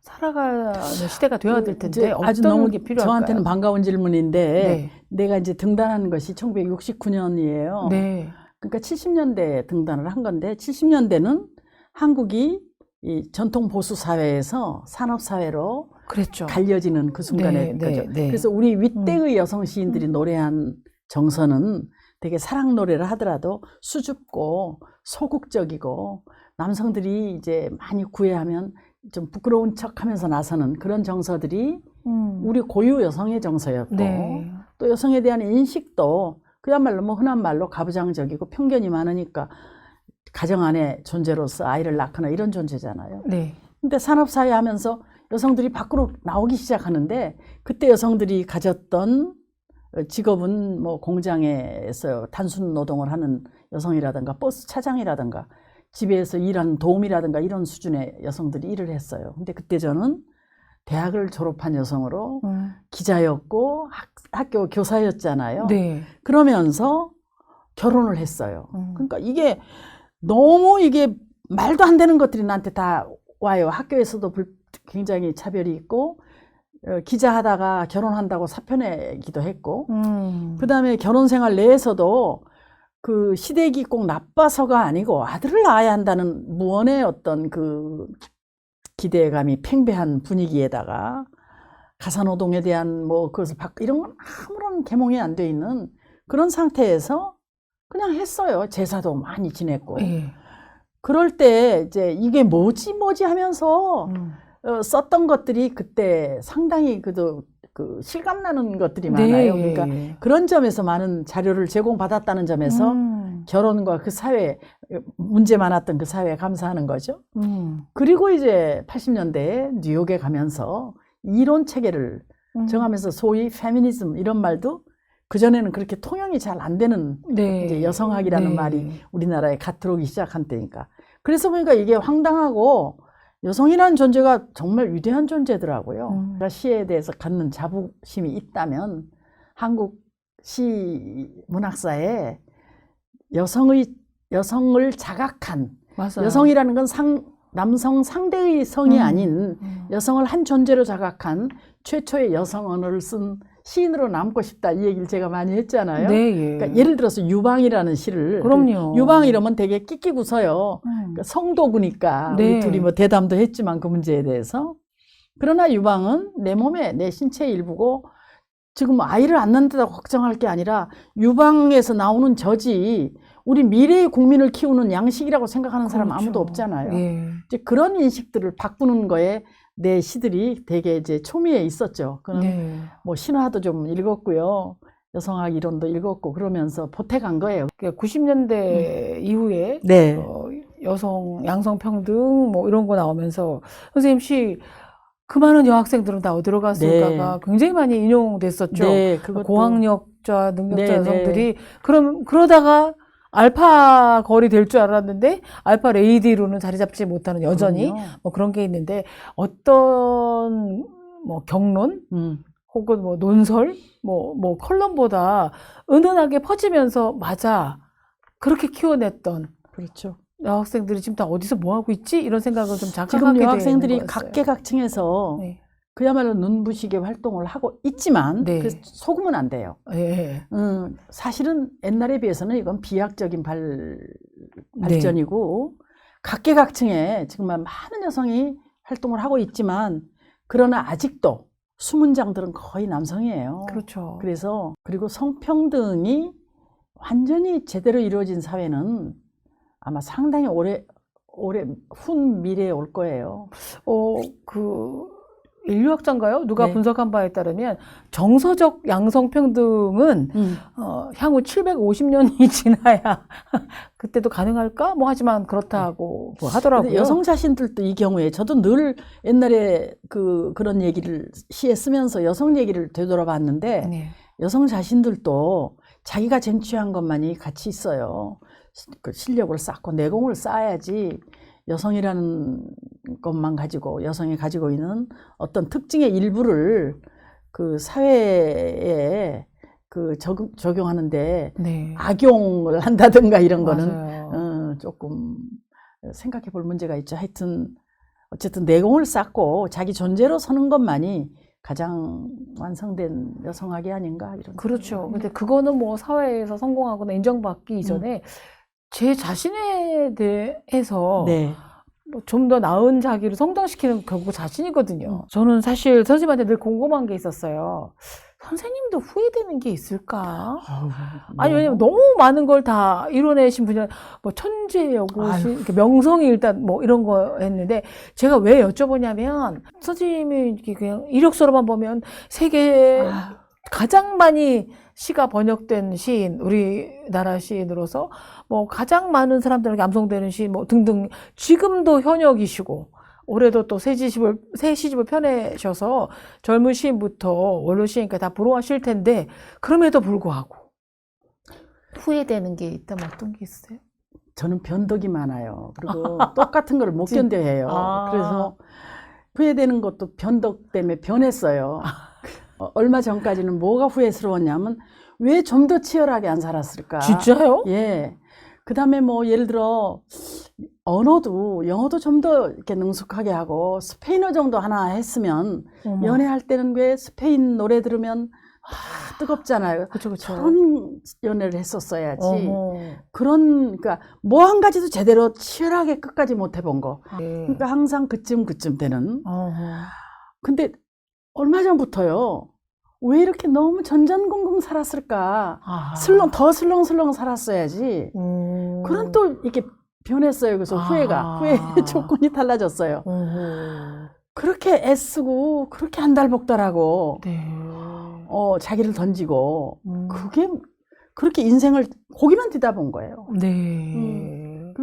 살아가는 시대가 되어야 될 텐데 아주 어떤 너무 게 필요할까요? 저한테는 반가운 질문인데 네. 내가 이제 등단한 것이 1969년이에요. 네. 그러니까 70년대에 등단을 한 건데 70년대는 한국이 이 전통 보수 사회에서 산업 사회로 그랬죠. 갈려지는 그 순간에 네, 거죠. 네. 그래서 우리 윗대의 여성 시인들이 노래한 정서는 되게 사랑 노래를 하더라도 수줍고 소극적이고 남성들이 이제 많이 구애하면 좀 부끄러운 척하면서 나서는 그런 정서들이 우리 고유 여성의 정서였고 네. 또 여성에 대한 인식도 그야말로 뭐 흔한 말로 가부장적이고 편견이 많으니까 가정 안의 존재로서 아이를 낳거나 이런 존재잖아요. 네. 근데 산업사회 하면서 여성들이 밖으로 나오기 시작하는데 그때 여성들이 가졌던 직업은 뭐 공장에서 단순 노동을 하는 여성이라든가 버스 차장이라든가 집에서 일하는 도우미라든가 이런 수준의 여성들이 일을 했어요. 근데 그때 저는 대학을 졸업한 여성으로 기자였고 학교 교사였잖아요. 네. 그러면서 결혼을 했어요. 그러니까 이게 너무 이게 말도 안 되는 것들이 나한테 다 와요. 학교에서도 굉장히 차별이 있고, 기자하다가 결혼한다고 사표내기도 했고, 그 다음에 결혼 생활 내에서도 그 시댁이 꼭 나빠서가 아니고 아들을 낳아야 한다는 무언의 어떤 그 기대감이 팽배한 분위기에다가 가사노동에 대한 뭐 그것을 이런 건 아무런 계몽이 안 돼 있는 그런 상태에서 그냥 했어요. 제사도 많이 지냈고. 그럴 때 이제 이게 뭐지 하면서 썼던 것들이 그때 상당히 그 실감나는 것들이 많아요. 그러니까 그런 점에서 많은 자료를 제공받았다는 점에서 결혼과 그 사회, 문제 많았던 그 사회에 감사하는 거죠. 그리고 이제 80년대에 뉴욕에 가면서 이론 체계를 정하면서 소위 페미니즘 이런 말도 그전에는 그렇게 통용이 잘 안 되는 이제 여성학이라는 말이 우리나라에 갓 들어오기 시작한 때니까. 그래서 보니까 이게 황당하고 여성이라는 존재가 정말 위대한 존재더라고요. 시에 대해서 갖는 자부심이 있다면 한국 시 문학사에 여성을 자각한 맞아요. 여성이라는 건 남성 상대의 성이 아닌 여성을 한 존재로 자각한 최초의 여성 언어를 쓴 시인으로 남고 싶다 이 얘기를 제가 많이 했잖아요. 그러니까 예를 들어서 유방이라는 시를 그럼요. 유방 이러면 되게 끽끽 웃어요. 그러니까 성도구니까 우리 둘이 뭐 대담도 했지만 그 문제에 대해서. 그러나 유방은 내 몸의 내 신체의 일부고 지금 아이를 안 낳는다고 걱정할 게 아니라 유방에서 나오는 젖이 우리 미래의 국민을 키우는 양식이라고 생각하는 사람 아무도 없잖아요. 이제 그런 인식들을 바꾸는 거에 내 시들이 되게 이제 초미에 있었죠. 그는 뭐 신화도 좀 읽었고요. 여성학 이론도 읽었고 그러면서 보태간 거예요. 90년대 이후에 여성 양성평등 뭐 이런 거 나오면서 선생님 시 그 많은 여학생들은 다 어디로 갔을까가 굉장히 많이 인용됐었죠. 고학력자, 능력자 여성들이 그러다가 알파 걸이 될 줄 알았는데 알파 레이디로는 자리 잡지 못하는 여전히 뭐 그런 게 있는데 어떤 뭐 경론 혹은 뭐 논설 뭐 컬럼보다 은은하게 퍼지면서 맞아 그렇게 키워냈던 그렇죠. 여학생들이 지금 다 어디서 뭐 하고 있지 이런 생각을 좀 자각하게 지금 되는 여학생들이 거였어요. 각계각층에서 그야말로 눈부시게 활동을 하고 있지만 그 속으면 안 돼요. 사실은 옛날에 비해서는 이건 비약적인 발전이고 각계각층에 정말 많은 여성이 활동을 하고 있지만 그러나 아직도 수문장들은 거의 남성이에요. 그렇죠. 그래서 그리고 성평등이 완전히 제대로 이루어진 사회는 아마 상당히 오래 훈 미래에 올 거예요. 인류학자인가요? 누가 분석한 바에 따르면 정서적 양성평등은 향후 750년이 지나야 그때도 가능할까? 뭐 하지만 그렇다고 뭐 하더라고요. 여성 자신들도 이 경우에 저도 늘 옛날에 그런 얘기를 시에 쓰면서 여성 얘기를 되돌아봤는데 여성 자신들도 자기가 쟁취한 것만이 가치 있어요. 그 실력을 쌓고 내공을 쌓아야지 여성이라는 것만 가지고 여성이 가지고 있는 어떤 특징의 일부를 그 사회에 적용하는데 악용을 한다든가 이런 거는 조금 생각해 볼 문제가 있죠. 하여튼 어쨌든 내공을 쌓고 자기 존재로 서는 것만이 가장 완성된 여성학이 아닌가 이런. 그렇죠. 근데 그거는 뭐 사회에서 성공하거나 인정받기 이전에 제 자신에 대해서 뭐 좀 더 나은 자기를 성장시키는 결국 자신이거든요. 저는 사실 선생님한테 늘 궁금한 게 있었어요. 선생님도 후회되는 게 있을까? 아니 왜냐면 너무 많은 걸 다 이뤄내신 분이 뭐 천재여고 명성이 일단 뭐 이런 거 했는데 제가 왜 여쭤보냐면 선생님이 그냥 이력서로만 보면 세계 가장 많이 시가 번역된 시인, 우리나라 시인으로서 뭐 가장 많은 사람들에게 암송되는 시 뭐 등등 지금도 현역이시고 올해도 또 새 시집을 펴내셔서 젊은 시인부터 원로 시인까지 다 부러워하실 텐데 그럼에도 불구하고 후회되는 게 있다면 어떤 게 있어요? 저는 변덕이 많아요. 그리고 똑같은 걸 못 견뎌해요. 그래서 후회되는 것도 변덕 때문에 변했어요. 얼마 전까지는 뭐가 후회스러웠냐면 왜 좀 더 치열하게 안 살았을까? 진짜요? 예. 그다음에 뭐 예를 들어 언어도 영어도 좀 더 이렇게 능숙하게 하고 스페인어 정도 하나 했으면 어머. 연애할 때는 왜 스페인 노래 들으면 뜨겁잖아요. 그쵸, 그쵸. 저런 연애를 했었어야지. 어머. 그러니까 뭐 한 가지도 제대로 치열하게 끝까지 못 해본 거. 네. 그러니까 항상 그쯤 되는. 어허. 근데 얼마 전부터요. 왜 이렇게 너무 전전긍긍 살았을까? 아하. 더 슬렁슬렁 살았어야지. 그런 또 이렇게 변했어요. 그래서 아하. 후회의 조건이 달라졌어요. 어허. 그렇게 애쓰고 그렇게 안달복달하고 네. 자기를 던지고 음. 그렇게 인생을 고기만 뒤다본 거예요. 네.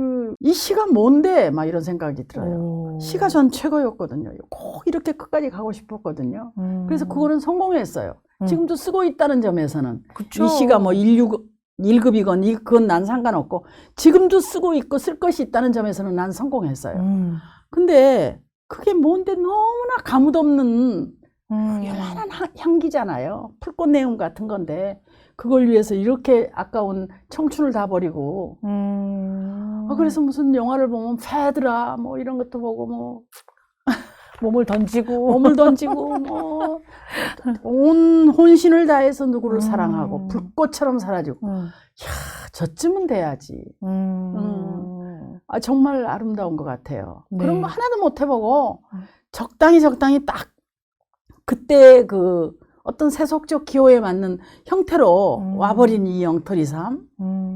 이 시가 뭔데? 막 이런 생각이 들어요. 오. 시가 전 최고였거든요. 꼭 이렇게 끝까지 가고 싶었거든요. 그래서 그거는 성공했어요. 지금도 쓰고 있다는 점에서는 그쵸. 이 시가 뭐 1급이건 그건 난 상관없고 지금도 쓰고 있고 쓸 것이 있다는 점에서는 난 성공했어요. 근데 그게 뭔데 너무나 가뭇없는 요만한 향기잖아요. 풀꽃 내음 같은 건데 그걸 위해서 이렇게 아까운 청춘을 다 버리고 그래서 무슨 영화를 보면 페드라 뭐 이런 것도 보고 뭐 몸을 던지고 뭐 온 혼신을 다해서 누구를 사랑하고 불꽃처럼 사라지고 저쯤은 돼야지. 정말 아름다운 것 같아요. 네. 그런 거 하나도 못 해보고 적당히 딱 그때 그 어떤 세속적 기호에 맞는 형태로 와버린 이 영털이 삶,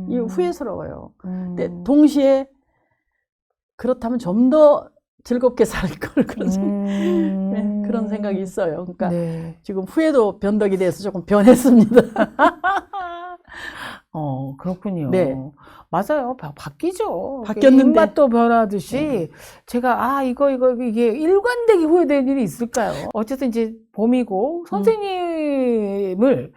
이 후회스러워요. 근데 동시에 그렇다면 좀 더 즐겁게 살 걸 그런 생각이 있어요. 그러니까 네. 지금 후회도 변덕이 돼서 조금 변했습니다. 그렇군요. 네. 맞아요. 바뀌죠. 바뀌었는데. 입맛도 변하듯이 제가 이게 일관되게 후회되는 일이 있을까요? 어쨌든 이제 봄이고 선생님을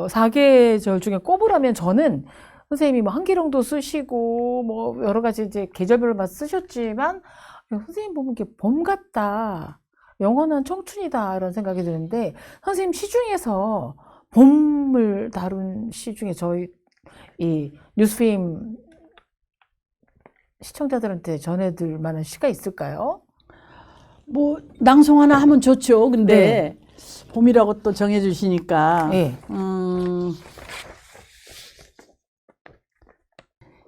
사계절 중에 꼽으라면 저는 선생님이 뭐 한기령도 쓰시고 뭐 여러 가지 이제 계절별로 막 쓰셨지만 선생님 보면 이게 봄 같다. 영원한 청춘이다. 이런 생각이 드는데 선생님 시 중에서 봄을 다룬 시 중에 저희 이 뉴스페임 시청자들한테 전해들 만한 시가 있을까요? 뭐 낭송 하나 하면 좋죠. 근데 봄이라고 또 정해주시니까 네.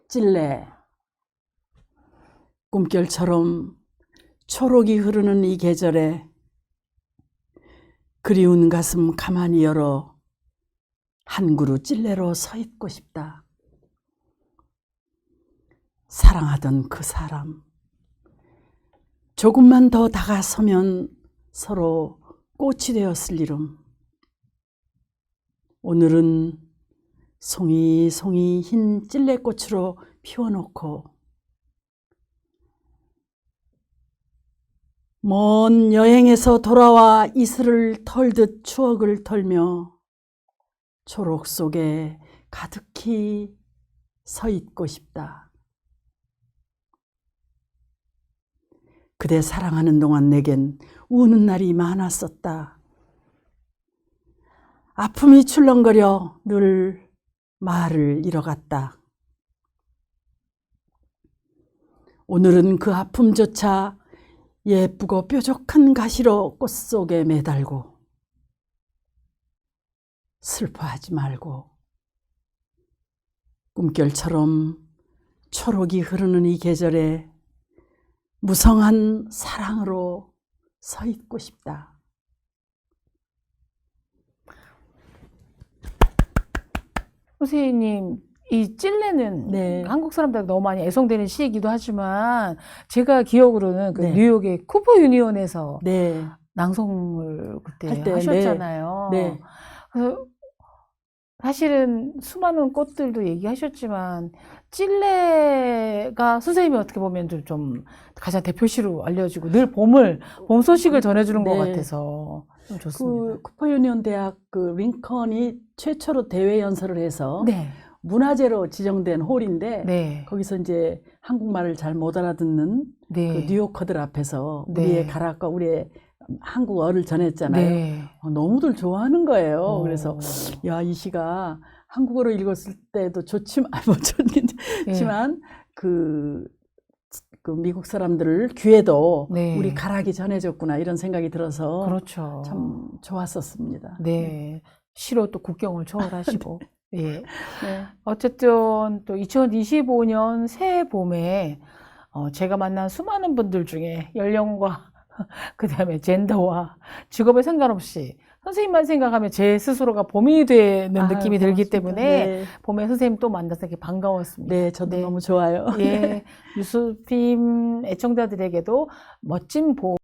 찔레 꿈결처럼 초록이 흐르는 이 계절에 그리운 가슴 가만히 열어 한 그루 찔레로 서 있고 싶다. 사랑하던 그 사람, 조금만 더 다가서면 서로 꽃이 되었을 이름. 오늘은 송이송이 흰 찔레꽃으로 피워놓고 먼 여행에서 돌아와 이슬을 털듯 추억을 털며 초록 속에 가득히 서 있고 싶다. 그대 사랑하는 동안 내겐 우는 날이 많았었다. 아픔이 출렁거려 늘 말을 잃어갔다. 오늘은 그 아픔조차 예쁘고 뾰족한 가시로 꽃 속에 매달고 슬퍼하지 말고 꿈결처럼 초록이 흐르는 이 계절에 무성한 사랑으로 서 있고 싶다. 선생님, 이 찔레는 네. 한국 사람들 너무 많이 애송되는 시이기도 하지만 제가 기억으로는 그 네. 뉴욕의 쿠퍼 유니온에서 네. 낭송을 그때 할 때, 하셨잖아요. 네. 그래서 사실은 수많은 꽃들도 얘기하셨지만 찔레가 선생님이 어떻게 보면 좀 가장 대표시로 알려지고 늘 봄 소식을 전해주는 것 네. 같아서 좀 좋습니다. 그 쿠퍼 유니온 대학 그 링컨이 최초로 대외 연설을 해서 네, 문화재로 지정된 홀인데 네, 거기서 이제 한국말을 잘 못 알아듣는 네. 그 뉴요커들 앞에서 네. 우리의 가락과 우리의 한국어를 전했잖아요. 네. 너무들 좋아하는 거예요. 어. 그래서 야, 이 시가 한국어로 읽었을 때도 좋지만 뭐 좋지만 그 미국 사람들 귀에도 네. 우리 가락이 전해졌구나 이런 생각이 들어서 그렇죠. 참 좋았었습니다. 네. 시로 또 국경을 초월하시고. 예. 네. 어쨌든 또 2025년 새해 봄에 제가 만난 수많은 분들 중에 연령과 그다음에 젠더와 직업에 상관없이 선생님만 생각하면 제 스스로가 봄이 되는 아유, 느낌이 들기 고맙습니다. 때문에 네. 봄에 선생님 또 만나서 되게 반가웠습니다. 네, 저도 네. 너무 좋아요. 예, 뉴스핌 애청자들에게도 멋진 봄